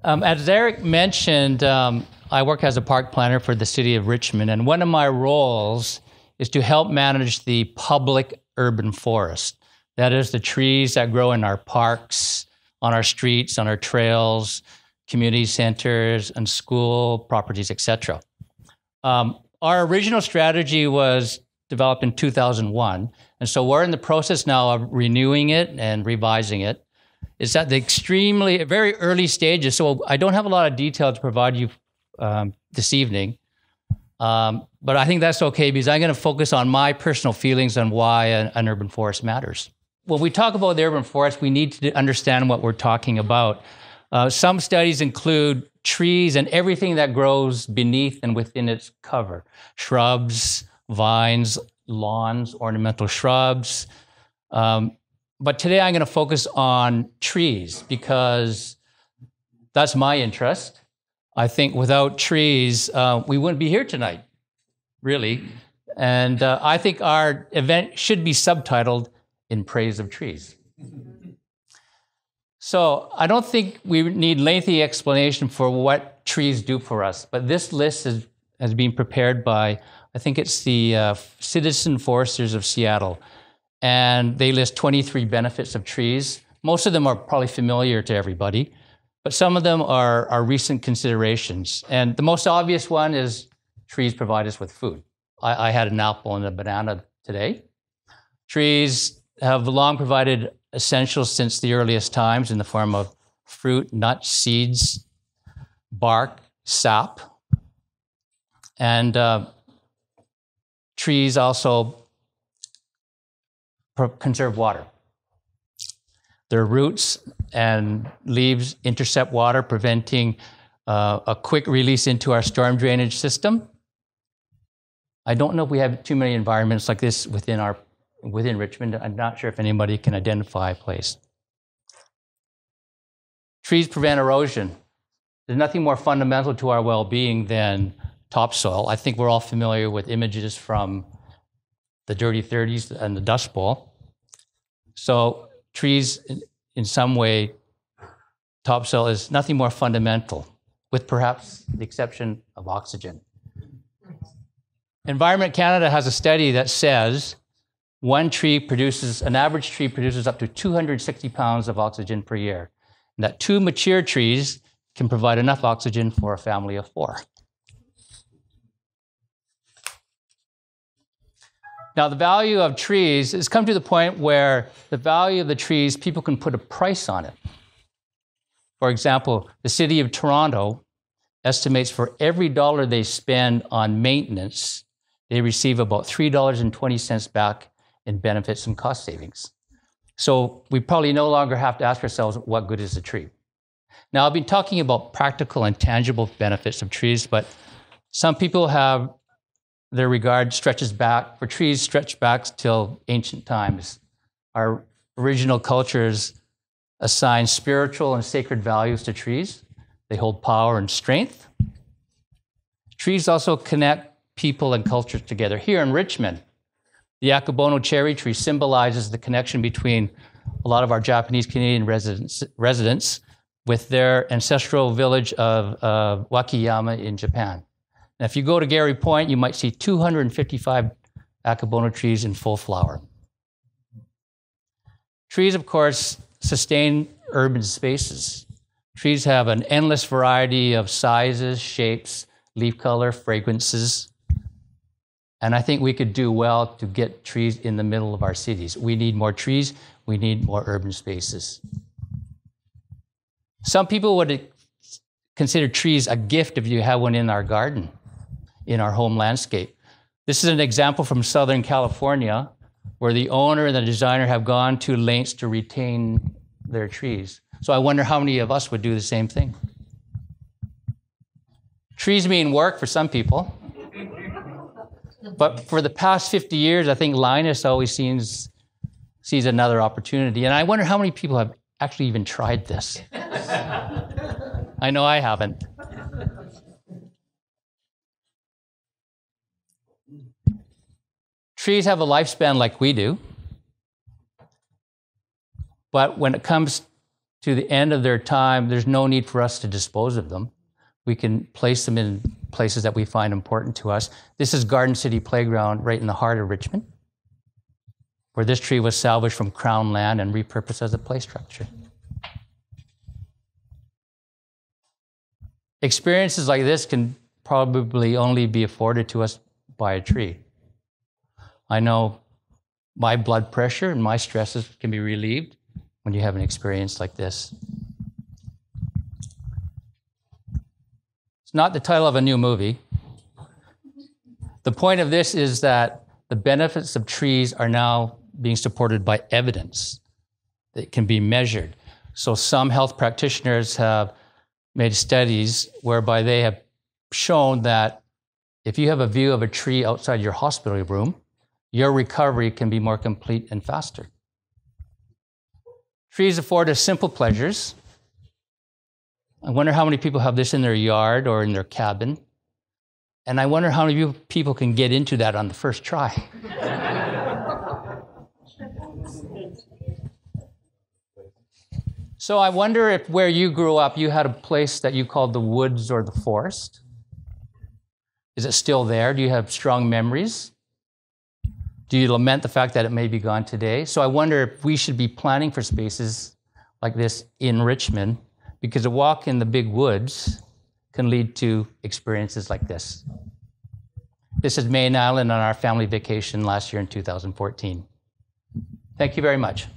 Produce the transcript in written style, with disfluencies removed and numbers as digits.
As Eric mentioned, I work as a park planner for the city of Richmond, and one of my roles is to help manage the public urban forest. That is the trees that grow in our parks, on our streets, on our trails, community centers, and school properties, etc. Our original strategy was developed in 2001, and so we're in the process now of renewing it and revising it. It's at the very early stages, so I don't have a lot of detail to provide you this evening, but I think that's okay because I'm going to focus on my personal feelings on why an urban forest matters. When we talk about the urban forest, we need to understand what we're talking about. Some studies include trees and everything that grows beneath and within its cover. Shrubs, vines, lawns, ornamental shrubs. But today I'm going to focus on trees because that's my interest. I think without trees, we wouldn't be here tonight, really. And I think our event should be subtitled In Praise of Trees. So I don't think we need lengthy explanation for what trees do for us, but this list has been prepared by, I think it's the Citizen Foresters of Seattle, and they list 23 benefits of trees. Most of them are probably familiar to everybody, but some of them are recent considerations. And the most obvious one is trees provide us with food. I had an apple and a banana today. Trees have long provided essentials since the earliest times in the form of fruit, nuts, seeds, bark, sap. And trees also conserve water. Their roots and leaves intercept water, preventing a quick release into our storm drainage system. I don't know if we have too many environments like this within Richmond. I'm not sure if anybody can identify a place. Trees prevent erosion. There's nothing more fundamental to our well-being than topsoil. I think we're all familiar with images from the dirty 30s and the Dust Bowl. So trees, in some way, topsoil is nothing more fundamental, with perhaps the exception of oxygen. Environment Canada has a study that says an average tree produces up to 260 pounds of oxygen per year, and that 2 mature trees can provide enough oxygen for a family of 4. Now, the value of trees has come to the point where the value of the trees, people can put a price on it. For example, the city of Toronto estimates for every dollar they spend on maintenance, they receive about $3.20 back in benefits and cost savings. So we probably no longer have to ask ourselves, what good is a tree? Now, I've been talking about practical and tangible benefits of trees, but some people have their regard stretches back, for trees stretch back till ancient times. Our original cultures assign spiritual and sacred values to trees. They hold power and strength. Trees also connect people and cultures together. Here in Richmond, the Akabono cherry tree symbolizes the connection between a lot of our Japanese Canadian residents with their ancestral village of Wakayama in Japan. Now, if you go to Gary Point, you might see 255 Akabono trees in full flower. Trees, of course, sustain urban spaces. Trees have an endless variety of sizes, shapes, leaf color, fragrances. And I think we could do well to get trees in the middle of our cities. We need more trees. We need more urban spaces. Some people would consider trees a gift if you have one in our garden, in our home landscape. This is an example from Southern California, where the owner and the designer have gone to lengths to retain their trees. So I wonder how many of us would do the same thing. Trees mean work for some people. But for the past 50 years, I think Linus always sees another opportunity. And I wonder how many people have actually even tried this. I know I haven't. Trees have a lifespan like we do. But when it comes to the end of their time, there's no need for us to dispose of them. We can place them in places that we find important to us. This is Garden City Playground right in the heart of Richmond, where this tree was salvaged from Crown land and repurposed as a play structure. Experiences like this can probably only be afforded to us by a tree. I know my blood pressure and my stresses can be relieved when you have an experience like this. It's not the title of a new movie. The point of this is that the benefits of trees are now being supported by evidence that can be measured. So some health practitioners have made studies whereby they have shown that if you have a view of a tree outside your hospital room, your recovery can be more complete and faster. Trees afford us simple pleasures. I wonder how many people have this in their yard or in their cabin. And I wonder how many people can get into that on the first try. So I wonder if where you grew up, you had a place that you called the woods or the forest. Is it still there? Do you have strong memories? Do you lament the fact that it may be gone today? So I wonder if we should be planning for spaces like this in Richmond, because a walk in the big woods can lead to experiences like this. This is Main Island on our family vacation last year in 2014. Thank you very much.